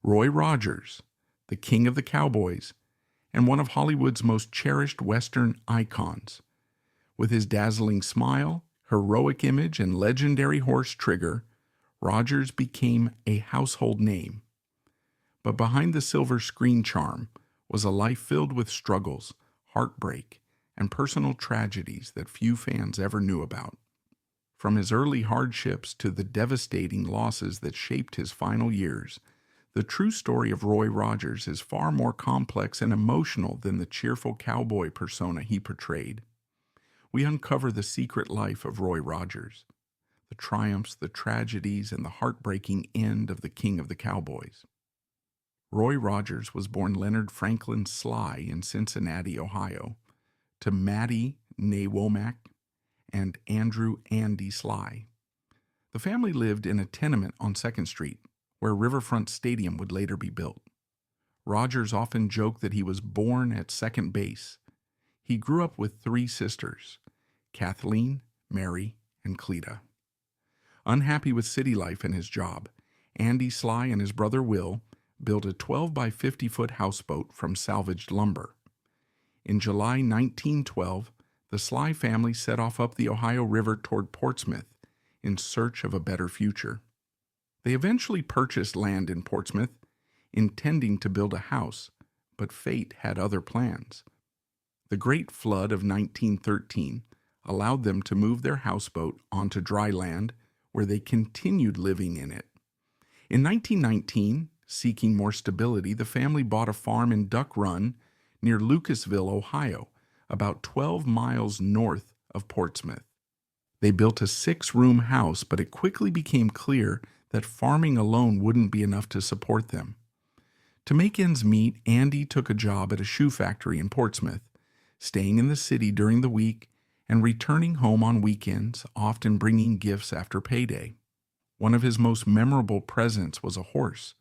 Roy Rogers, the king of the Cowboys, and one of Hollywood's most cherished Western icons. With his dazzling smile, heroic image, and legendary horse Trigger, Rogers became a household name. But behind the silver screen charm was a life filled with struggles, heartbreak, and personal tragedies that few fans ever knew about. From his early hardships to the devastating losses that shaped his final years, the true story of Roy Rogers is far more complex and emotional than the cheerful cowboy persona he portrayed. We uncover the secret life of Roy Rogers, the triumphs, the tragedies, and the heartbreaking end of the king of the Cowboys. Roy Rogers was born Leonard Franklin Sly in Cincinnati, Ohio, to Mattie née Womack and Andrew Andy Sly. The family lived in a tenement on 2nd Street, where Riverfront Stadium would later be built. Rogers often joked that he was born at second base. He grew up with 3 sisters, Kathleen, Mary, and Cleta. Unhappy with city life and his job, Andy Sly and his brother Will built a 12 by 50-foot houseboat from salvaged lumber. In July 1912, the Sly family set off up the Ohio River toward Portsmouth in search of a better future. They eventually purchased land in Portsmouth, intending to build a house, but fate had other plans. The Great Flood of 1913 allowed them to move their houseboat onto dry land, where they continued living in it. In 1919, seeking more stability, the family bought a farm in Duck Run near Lucasville, Ohio, about 12 miles north of Portsmouth. They built a 6-room house, but it quickly became clear that farming alone wouldn't be enough to support them. To make ends meet, Andy took a job at a shoe factory in Portsmouth, staying in the city during the week and returning home on weekends, often bringing gifts after payday. One of his most memorable presents was a horse,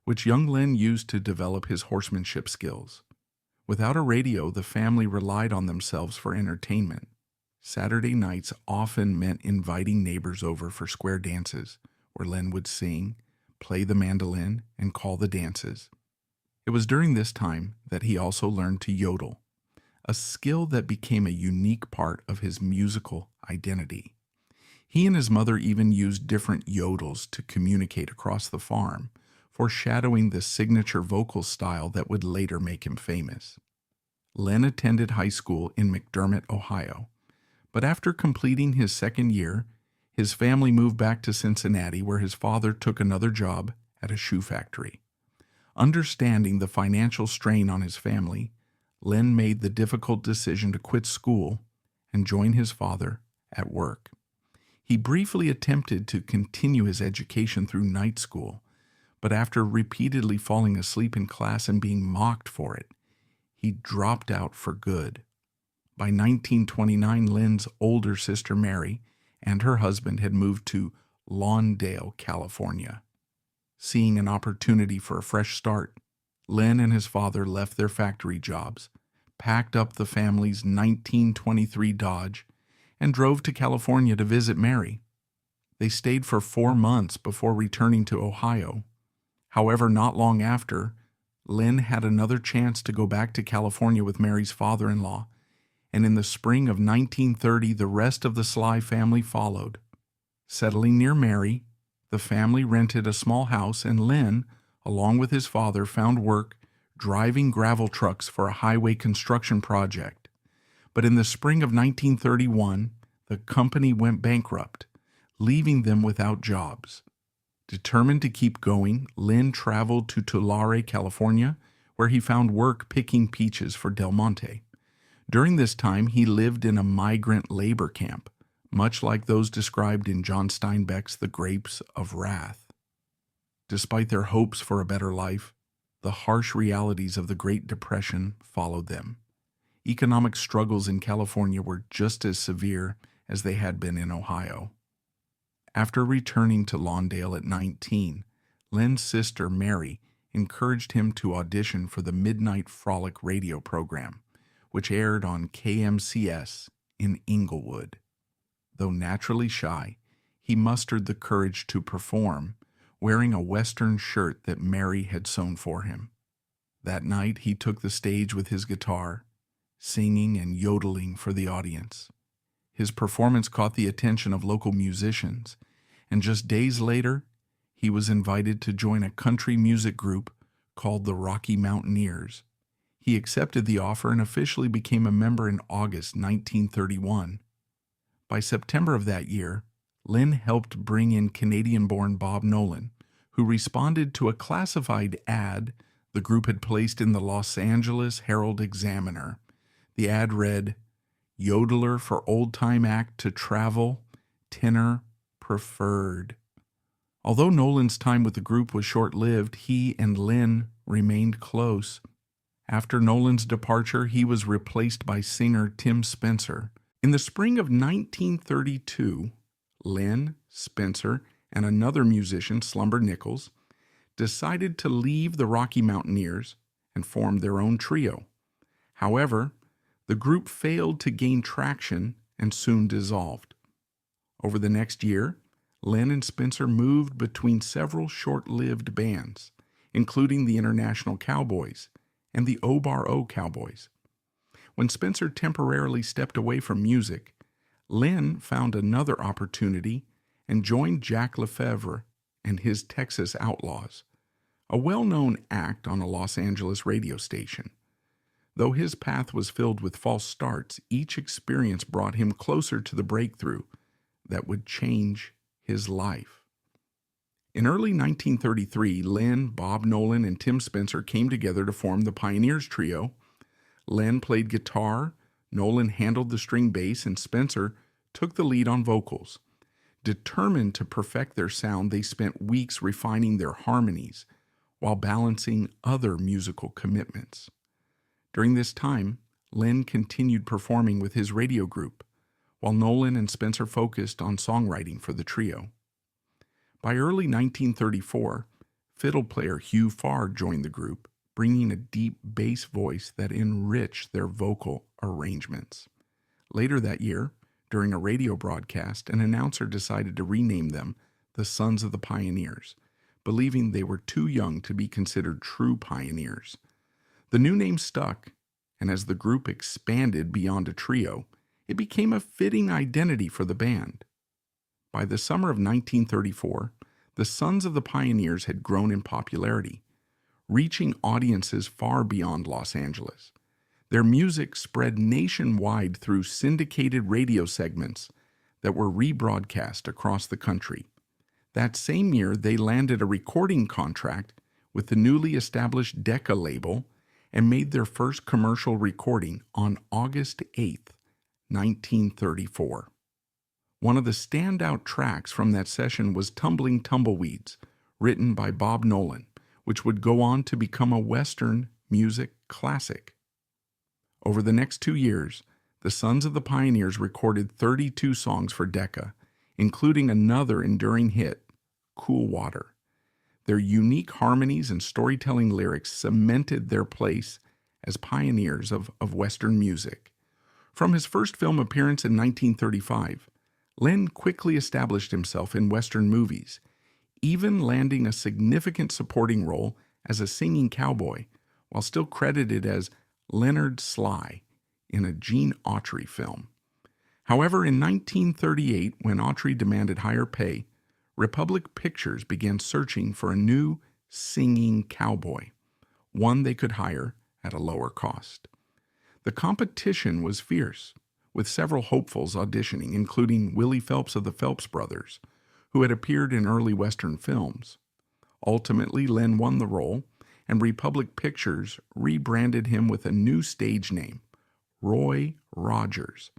which young Len used to develop his horsemanship skills. Without a radio, the family relied on themselves for entertainment. Saturday nights often meant inviting neighbors over for square dances, where Len would sing, play the mandolin, and call the dances. It was during this time that he also learned to yodel, a skill that became a unique part of his musical identity. He and his mother even used different yodels to communicate across the farm, foreshadowing the signature vocal style that would later make him famous. Len attended high school in McDermott, Ohio, but after completing his 2nd year, his family moved back to Cincinnati, where his father took another job at a shoe factory. Understanding the financial strain on his family, Len made the difficult decision to quit school and join his father at work. He briefly attempted to continue his education through night school, but after repeatedly falling asleep in class and being mocked for it, he dropped out for good. By 1929, Len's older sister Mary and her husband had moved to Lawndale, California. Seeing an opportunity for a fresh start, Len and his father left their factory jobs, packed up the family's 1923 Dodge, and drove to California to visit Mary. They stayed for 4 months before returning to Ohio. However, not long after, Len had another chance to go back to California with Mary's father-in-law, and in the spring of 1930, the rest of the Sly family followed. Settling near Mary, the family rented a small house, and Len, along with his father, found work driving gravel trucks for a highway construction project. But in the spring of 1931, the company went bankrupt, leaving them without jobs. Determined to keep going, Len traveled to Tulare, California, where he found work picking peaches for Del Monte. During this time, he lived in a migrant labor camp, much like those described in John Steinbeck's The Grapes of Wrath. Despite their hopes for a better life, the harsh realities of the Great Depression followed them. Economic struggles in California were just as severe as they had been in Ohio. After returning to Lawndale at 19, Len's sister Mary encouraged him to audition for the Midnight Frolic radio program, which aired on KMCS in Inglewood. Though naturally shy, he mustered the courage to perform, wearing a Western shirt that Mary had sewn for him. That night, he took the stage with his guitar, singing and yodeling for the audience. His performance caught the attention of local musicians, and just days later, he was invited to join a country music group called the Rocky Mountaineers. He accepted the offer and officially became a member in August 1931. By September of that year, Lynn helped bring in Canadian-born Bob Nolan, who responded to a classified ad the group had placed in the Los Angeles Herald-Examiner. The ad read, "Yodeler for old-time act to travel, tenor preferred." Although Nolan's time with the group was short-lived, he and Lynn remained close. After Nolan's departure, he was replaced by singer Tim Spencer. In the spring of 1932, Lynn, Spencer, and another musician, Slumber Nichols, decided to leave the Rocky Mountaineers and form their own trio. However, the group failed to gain traction and soon dissolved. Over the next year, Lynn and Spencer moved between several short-lived bands, including the International Cowboys and the O-Bar-O Cowboys. When Spencer temporarily stepped away from music, Lynn found another opportunity and joined Jack Lefevre and his Texas Outlaws, a well-known act on a Los Angeles radio station. Though his path was filled with false starts, each experience brought him closer to the breakthrough that would change his life. In early 1933, Lynn, Bob Nolan, and Tim Spencer came together to form the Pioneers Trio. Lynn played guitar, Nolan handled the string bass, and Spencer took the lead on vocals. Determined to perfect their sound, they spent weeks refining their harmonies while balancing other musical commitments. During this time, Lynn continued performing with his radio group, while Nolan and Spencer focused on songwriting for the trio. By early 1934, fiddle player Hugh Farr joined the group, bringing a deep bass voice that enriched their vocal arrangements. Later that year, during a radio broadcast, an announcer decided to rename them the Sons of the Pioneers, believing they were too young to be considered true pioneers. The new name stuck, and as the group expanded beyond a trio, it became a fitting identity for the band. By the summer of 1934, the Sons of the Pioneers had grown in popularity, reaching audiences far beyond Los Angeles. Their music spread nationwide through syndicated radio segments that were rebroadcast across the country. That same year, they landed a recording contract with the newly established Decca label and made their first commercial recording on August 8, 1934. One of the standout tracks from that session was Tumbling Tumbleweeds, written by Bob Nolan, which would go on to become a Western music classic. Over the next 2 years, the Sons of the Pioneers recorded 32 songs for Decca, including another enduring hit, Cool Water. Their unique harmonies and storytelling lyrics cemented their place as pioneers of Western music. From his first film appearance in 1935, Lynn quickly established himself in Western movies, even landing a significant supporting role as a singing cowboy, while still credited as Leonard Sly in a Gene Autry film. However, in 1938, when Autry demanded higher pay, Republic Pictures began searching for a new singing cowboy, one they could hire at a lower cost. The competition was fierce, with several hopefuls auditioning, including Willie Phelps of the Phelps Brothers, who had appeared in early Western films. Ultimately, Lynn won the role, and Republic Pictures rebranded him with a new stage name, Roy Rogers.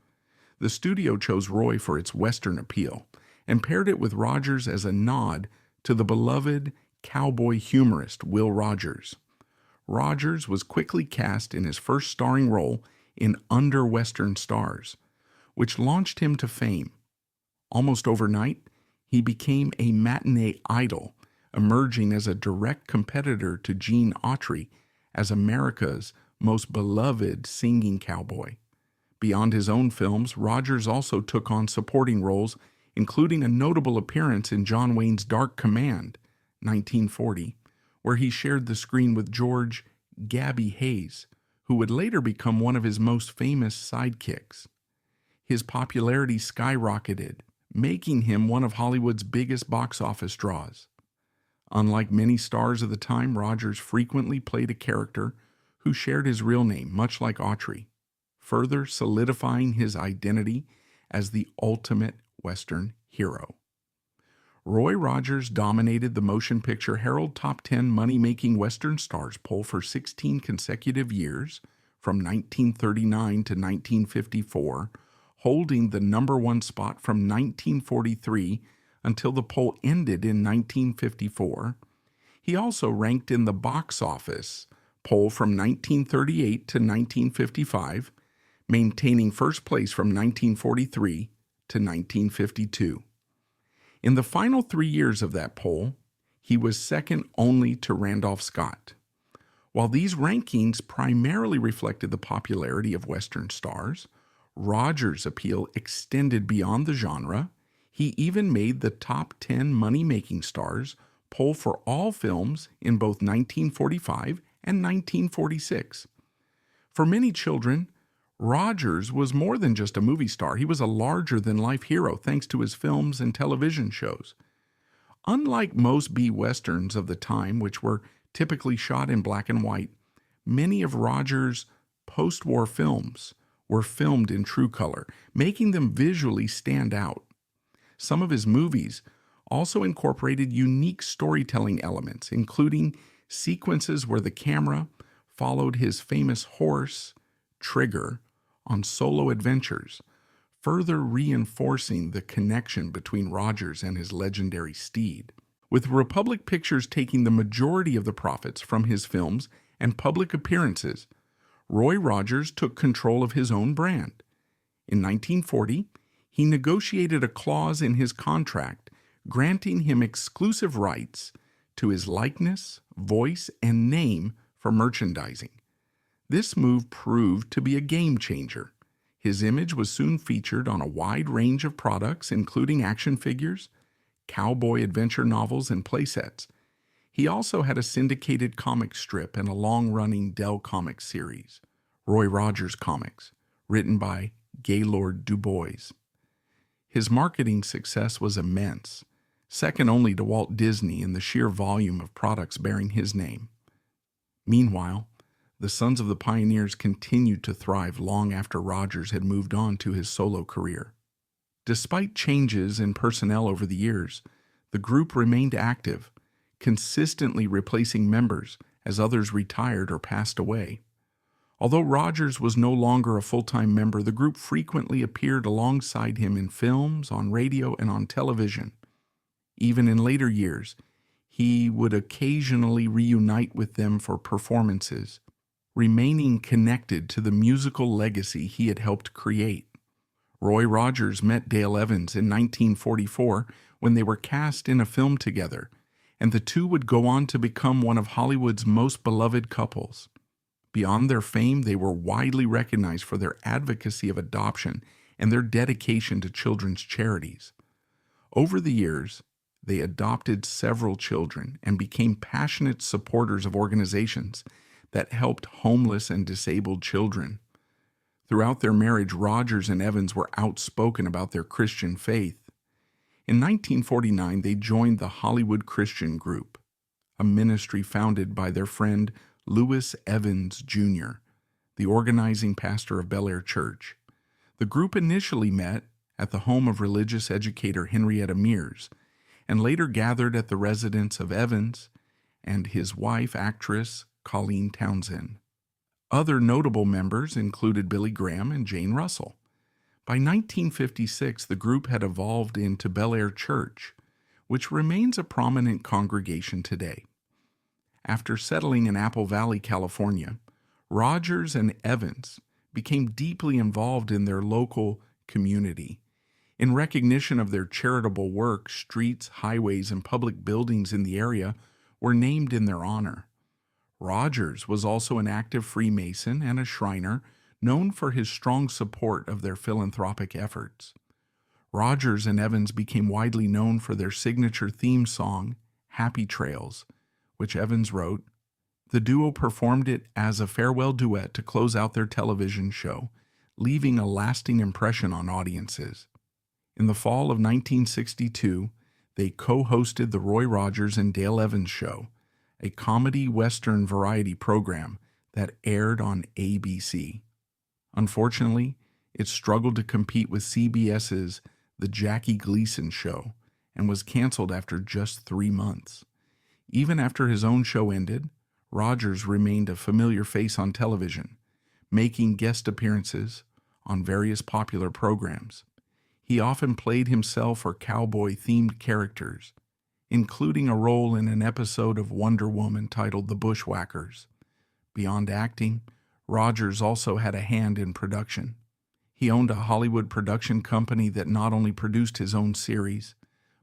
The studio chose Roy for its Western appeal and paired it with Rogers as a nod to the beloved cowboy humorist Will Rogers. Rogers was quickly cast in his first starring role in Under Western Stars, which launched him to fame. Almost overnight, he became a matinee idol, emerging as a direct competitor to Gene Autry as America's most beloved singing cowboy. Beyond his own films, Rogers also took on supporting roles, including a notable appearance in John Wayne's Dark Command, 1940, where he shared the screen with George "Gabby" Hayes, who would later become one of his most famous sidekicks. His popularity skyrocketed, making him one of Hollywood's biggest box office draws. Unlike many stars of the time, Rogers frequently played a character who shared his real name, much like Autry, further solidifying his identity as the ultimate Western hero. Roy Rogers dominated the Motion Picture Herald Top 10 Money-Making Western Stars poll for 16 consecutive years, from 1939 to 1954, holding the number one spot from 1943 until the poll ended in 1954. He also ranked in the box office poll from 1938 to 1955, maintaining first place from 1943 to 1952. In the final 3 years of that poll, he was second only to Randolph Scott. While these rankings primarily reflected the popularity of Western stars, Rogers' appeal extended beyond the genre. He even made the top 10 money-making stars poll for all films in both 1945 and 1946. For many children, Rogers was more than just a movie star. He was a larger-than-life hero thanks to his films and television shows. Unlike most B-Westerns of the time, which were typically shot in black and white, many of Rogers' post-war films were filmed in true color, making them visually stand out. Some of his movies also incorporated unique storytelling elements, including sequences where the camera followed his famous horse, Trigger, on solo adventures, further reinforcing the connection between Rogers and his legendary steed. With Republic Pictures taking the majority of the profits from his films and public appearances, Roy Rogers took control of his own brand. In 1940, he negotiated a clause in his contract granting him exclusive rights to his likeness, voice, and name for merchandising. This move proved to be a game changer. His image was soon featured on a wide range of products, including action figures, cowboy adventure novels, and playsets. He also had a syndicated comic strip and a long-running Dell Comics series, Roy Rogers Comics, written by Gaylord Du Bois. His marketing success was immense, second only to Walt Disney in the sheer volume of products bearing his name. Meanwhile, the Sons of the Pioneers continued to thrive long after Rogers had moved on to his solo career. Despite changes in personnel over the years, the group remained active, consistently replacing members as others retired or passed away. Although Rogers was no longer a full-time member, the group frequently appeared alongside him in films, on radio, and on television. Even in later years, he would occasionally reunite with them for performances, remaining connected to the musical legacy he had helped create. Roy Rogers met Dale Evans in 1944 when they were cast in a film together, and the two would go on to become one of Hollywood's most beloved couples. Beyond their fame, they were widely recognized for their advocacy of adoption and their dedication to children's charities. Over the years, they adopted several children and became passionate supporters of organizations that helped homeless and disabled children. Throughout their marriage, Rogers and Evans were outspoken about their Christian faith. In 1949, they joined the Hollywood Christian Group, a ministry founded by their friend Lewis Evans, Jr., the organizing pastor of Bel Air Church. The group initially met at the home of religious educator Henrietta Mears, and later gathered at the residence of Evans and his wife, actress Colleen Townsend. Other notable members included Billy Graham and Jane Russell. By 1956, the group had evolved into Bel Air Church, which remains a prominent congregation today. After settling in Apple Valley, California, Rogers and Evans became deeply involved in their local community. In recognition of their charitable work, streets, highways, and public buildings in the area were named in their honor. Rogers was also an active Freemason and a Shriner, known for his strong support of their philanthropic efforts. Rogers and Evans became widely known for their signature theme song, Happy Trails, which Evans wrote. The duo performed it as a farewell duet to close out their television show, leaving a lasting impression on audiences. In the fall of 1962, they co-hosted the Roy Rogers and Dale Evans Show, a comedy western variety program that aired on ABC. Unfortunately, it struggled to compete with CBS's The Jackie Gleason Show and was canceled after just 3 months. Even after his own show ended, Rogers remained a familiar face on television, making guest appearances on various popular programs. He often played himself or cowboy-themed characters, including a role in an episode of Wonder Woman titled The Bushwhackers. Beyond acting, Rogers also had a hand in production. He owned a Hollywood production company that not only produced his own series,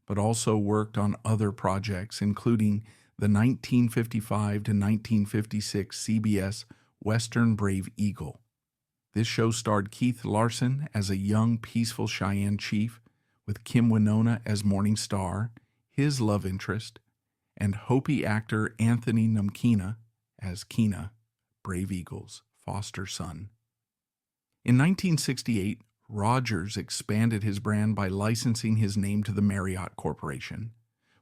but also worked on other projects, including the 1955 to 1956 CBS Western Brave Eagle. This show starred Keith Larson as a young, peaceful Cheyenne chief, with Kim Winona as Morning Star, his love interest, and Hopi actor Anthony Namkina as Keena, Brave Eagle's foster son. In 1968, Rogers expanded his brand by licensing his name to the Marriott Corporation,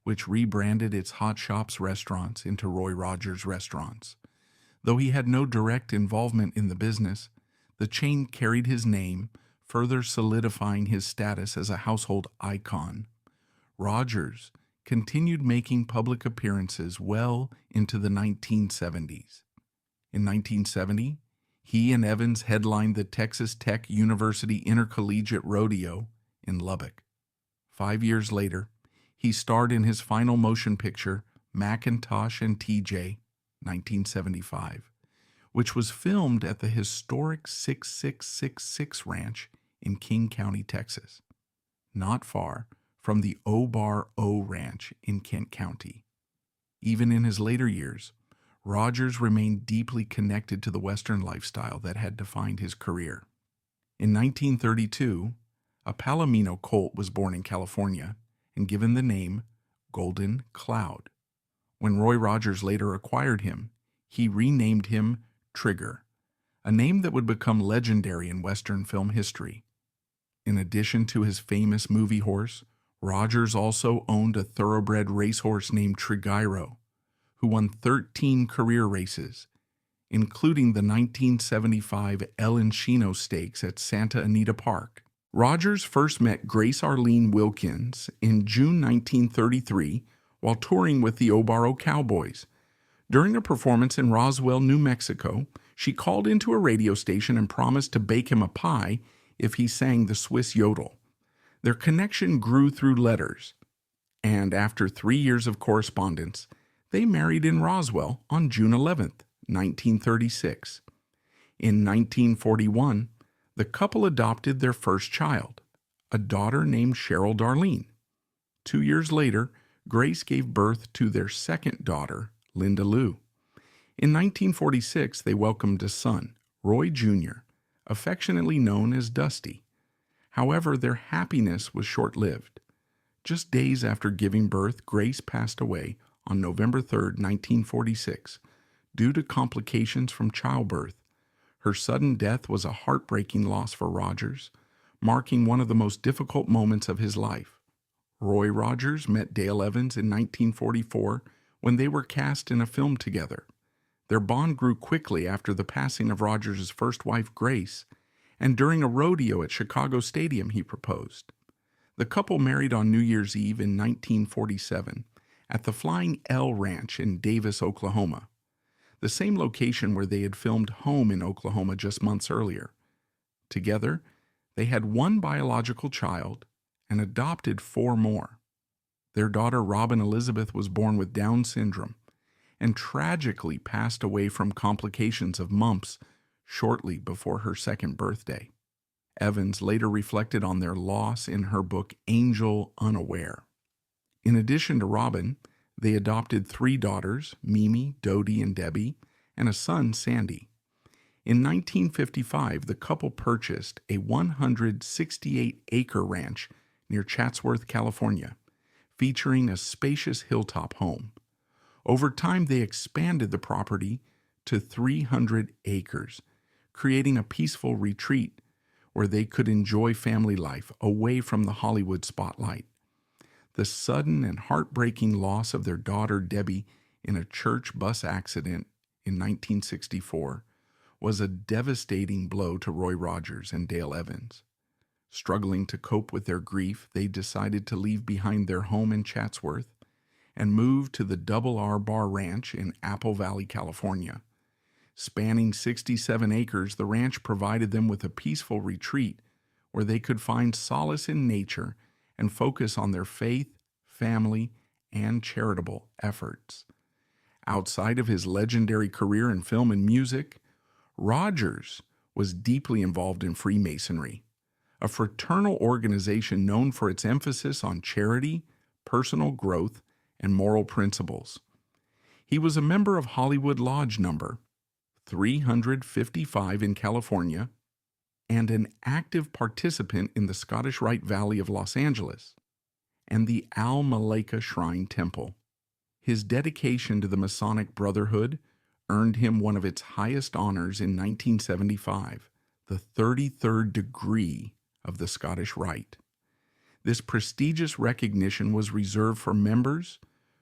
which rebranded its Hot Shops restaurants into Roy Rogers Restaurants. Though he had no direct involvement in the business, the chain carried his name, further solidifying his status as a household icon. Rogers continued making public appearances well into the 1970s. In 1970, he and Evans headlined the Texas Tech University Intercollegiate Rodeo in Lubbock. 5 years later, he starred in his final motion picture, Macintosh and TJ, 1975, which was filmed at the historic 6666 Ranch in King County, Texas, not far from the O-Bar O Ranch in Kent County. Even in his later years, Rogers remained deeply connected to the Western lifestyle that had defined his career. In 1932, a Palomino colt was born in California and given the name Golden Cloud. When Roy Rogers later acquired him, he renamed him Trigger, a name that would become legendary in Western film history. In addition to his famous movie horse, Rogers also owned a thoroughbred racehorse named Trigiro, who won 13 career races, including the 1975 El Encino Stakes at Santa Anita Park. Rogers first met Grace Arlene Wilkins in June 1933 while touring with the O-Bar Cowboys. During a performance in Roswell, New Mexico, she called into a radio station and promised to bake him a pie if he sang the Swiss Yodel. Their connection grew through letters, and after 3 years of correspondence, they married in Roswell on June 11, 1936. In 1941, the couple adopted their first child, a daughter named Cheryl Darlene. 2 years later, Grace gave birth to their second daughter, Linda Lou. In 1946, they welcomed a son, Roy Jr., affectionately known as Dusty. However, their happiness was short-lived. Just days after giving birth, Grace passed away on November 3, 1946, due to complications from childbirth. Her sudden death was a heartbreaking loss for Rogers, marking one of the most difficult moments of his life. Roy Rogers met Dale Evans in 1944 when they were cast in a film together. Their bond grew quickly after the passing of Rogers' first wife, Grace, and during a rodeo at Chicago Stadium he proposed. The couple married on New Year's Eve in 1947 at the Flying L Ranch in Davis, Oklahoma, the same location where they had filmed Home in Oklahoma just months earlier. Together, they had one biological child and adopted 4 more. Their daughter Robin Elizabeth was born with Down syndrome and tragically passed away from complications of mumps shortly before her 2nd birthday. Evans later reflected on their loss in her book Angel Unaware. In addition to Robin, they adopted 3 daughters, Mimi, Dodie, and Debbie, and a son, Sandy. In 1955, the couple purchased a 168-acre ranch near Chatsworth, California, featuring a spacious hilltop home. Over time, they expanded the property to 300 acres, creating a peaceful retreat where they could enjoy family life away from the Hollywood spotlight. The sudden and heartbreaking loss of their daughter Debbie in a church bus accident in 1964 was a devastating blow to Roy Rogers and Dale Evans. Struggling to cope with their grief, they decided to leave behind their home in Chatsworth and move to the Double R Bar Ranch in Apple Valley, California. Spanning 67 acres, the ranch provided them with a peaceful retreat where they could find solace in nature and focus on their faith, family, and charitable efforts. Outside of his legendary career in film and music, Rogers was deeply involved in Freemasonry, a fraternal organization known for its emphasis on charity, personal growth, and moral principles. He was a member of Hollywood Lodge number 355 in California and an active participant in the Scottish Rite Valley of Los Angeles and the Al Maleka Shrine Temple. His dedication to the Masonic Brotherhood earned him one of its highest honors in 1975, the 33rd degree of the Scottish Rite. This prestigious recognition was reserved for members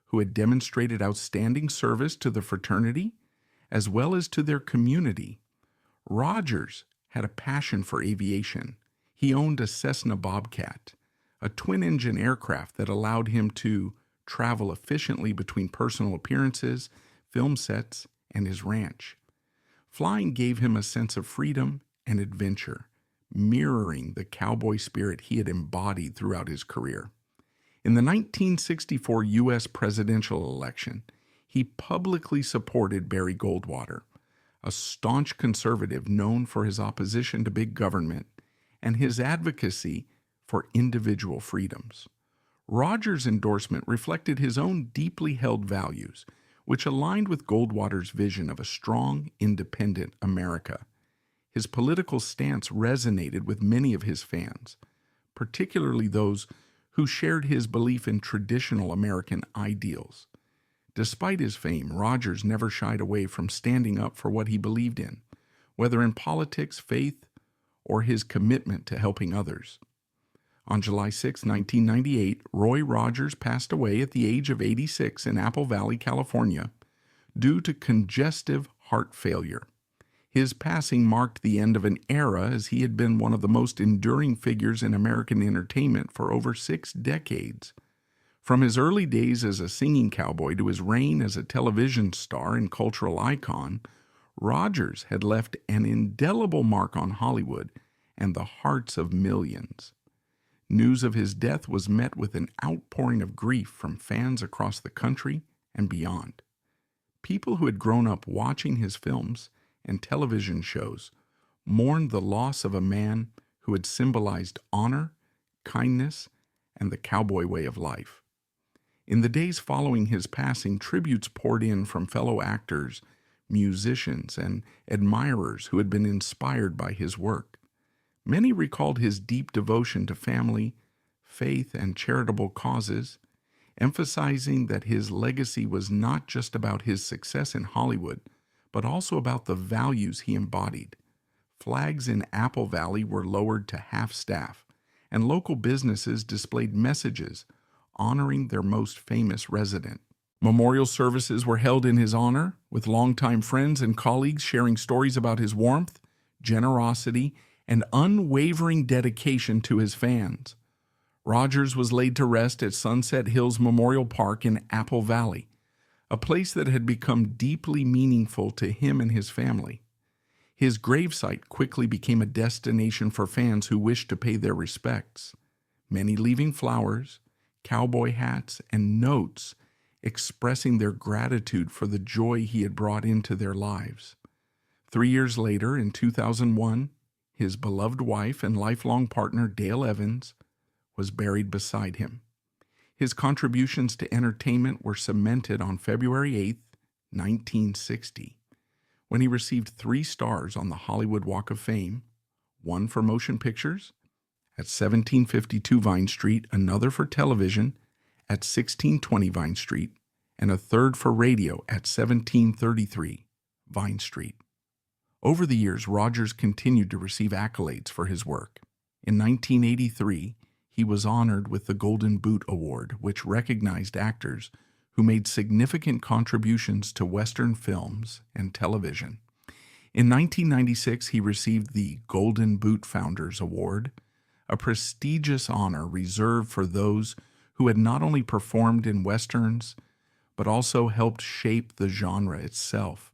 who had demonstrated outstanding service to the fraternity as well as to their community. Rogers had a passion for aviation. He owned a Cessna Bobcat, a twin-engine aircraft that allowed him to travel efficiently between personal appearances, film sets, and his ranch. Flying gave him a sense of freedom and adventure, mirroring the cowboy spirit he had embodied throughout his career. In the 1964 U.S. presidential election, he publicly supported Barry Goldwater, a staunch conservative known for his opposition to big government and his advocacy for individual freedoms. Rogers' endorsement reflected his own deeply held values, which aligned with Goldwater's vision of a strong, independent America. His political stance resonated with many of his fans, particularly those who shared his belief in traditional American ideals. Despite his fame, Rogers never shied away from standing up for what he believed in, whether in politics, faith, or his commitment to helping others. On July 6, 1998, Roy Rogers passed away at the age of 86 in Apple Valley, California, due to congestive heart failure. His passing marked the end of an era as he had been one of the most enduring figures in American entertainment for over 6 decades. From his early days as a singing cowboy to his reign as a television star and cultural icon, Rogers had left an indelible mark on Hollywood and the hearts of millions. News of his death was met with an outpouring of grief from fans across the country and beyond. People who had grown up watching his films and television shows mourned the loss of a man who had symbolized honor, kindness, and the cowboy way of life. In the days following his passing, tributes poured in from fellow actors, musicians, and admirers who had been inspired by his work. Many recalled his deep devotion to family, faith, and charitable causes, emphasizing that his legacy was not just about his success in Hollywood, but also about the values he embodied. Flags in Apple Valley were lowered to half-staff, and local businesses displayed messages honoring their most famous resident. Memorial services were held in his honor, with longtime friends and colleagues sharing stories about his warmth, generosity, and unwavering dedication to his fans. Rogers was laid to rest at Sunset Hills Memorial Park in Apple Valley, a place that had become deeply meaningful to him and his family. His gravesite quickly became a destination for fans who wished to pay their respects, many leaving flowers, cowboy hats, and notes expressing their gratitude for the joy he had brought into their lives. 3 years later, in 2001, his beloved wife and lifelong partner, Dale Evans, was buried beside him. His contributions to entertainment were cemented on February 8, 1960, when he received 3 stars on the Hollywood Walk of Fame, one for motion pictures at 1752 Vine Street, another for television at 1620 Vine Street and a third for radio at 1733 Vine Street. Over the years, Rogers continued to receive accolades for his work. In 1983, he was honored with the Golden Boot Award, which recognized actors who made significant contributions to Western films and television. In 1996, he received the Golden Boot Founders Award, a prestigious honor reserved for those who had not only performed in Westerns, but also helped shape the genre itself.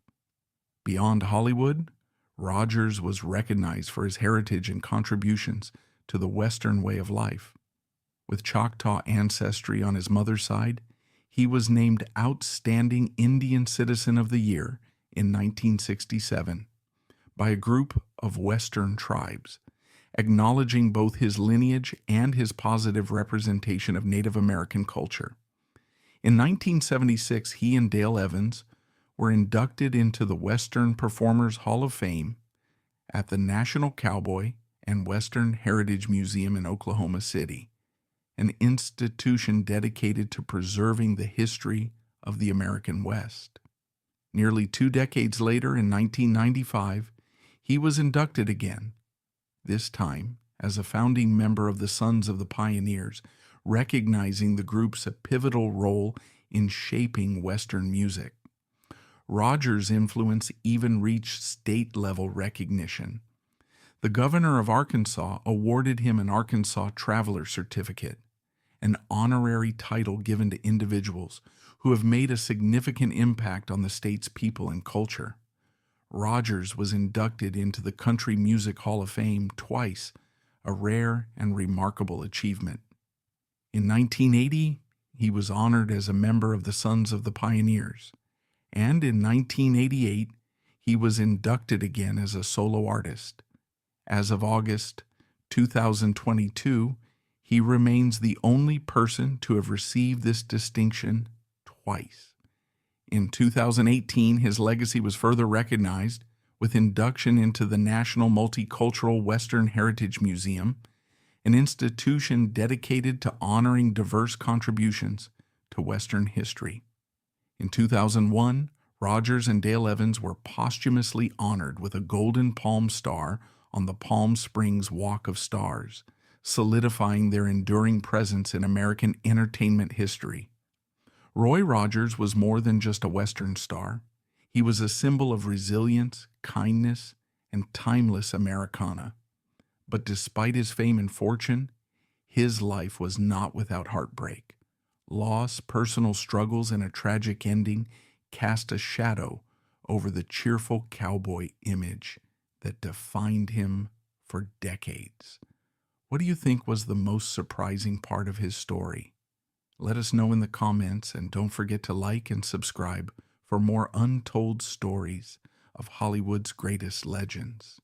Beyond Hollywood, Rogers was recognized for his heritage and contributions to the Western way of life. With Choctaw ancestry on his mother's side, he was named Outstanding Indian Citizen of the Year in 1967 by a group of Western tribes, acknowledging both his lineage and his positive representation of Native American culture. In 1976, he and Dale Evans were inducted into the Western Performers Hall of Fame at the National Cowboy and Western Heritage Museum in Oklahoma City, an institution dedicated to preserving the history of the American West. Nearly 2 decades later, in 1995, he was inducted again, this time as a founding member of the Sons of the Pioneers, recognizing the group's pivotal role in shaping Western music. Rogers' influence even reached state-level recognition. The governor of Arkansas awarded him an Arkansas Traveler Certificate, an honorary title given to individuals who have made a significant impact on the state's people and culture. Rogers was inducted into the Country Music Hall of Fame twice, a rare and remarkable achievement. In 1980, he was honored as a member of the Sons of the Pioneers, and in 1988, he was inducted again as a solo artist. As of August 2022, he remains the only person to have received this distinction twice. In 2018, his legacy was further recognized with induction into the National Multicultural Western Heritage Museum, an institution dedicated to honoring diverse contributions to Western history. In 2001, Rogers and Dale Evans were posthumously honored with a Golden Palm Star on the Palm Springs Walk of Stars, solidifying their enduring presence in American entertainment history. Roy Rogers was more than just a Western star. He was a symbol of resilience, kindness, and timeless Americana. But despite his fame and fortune, his life was not without heartbreak. Loss, personal struggles, and a tragic ending cast a shadow over the cheerful cowboy image that defined him for decades. What do you think was the most surprising part of his story? Let us know in the comments, and don't forget to like and subscribe for more untold stories of Hollywood's greatest legends.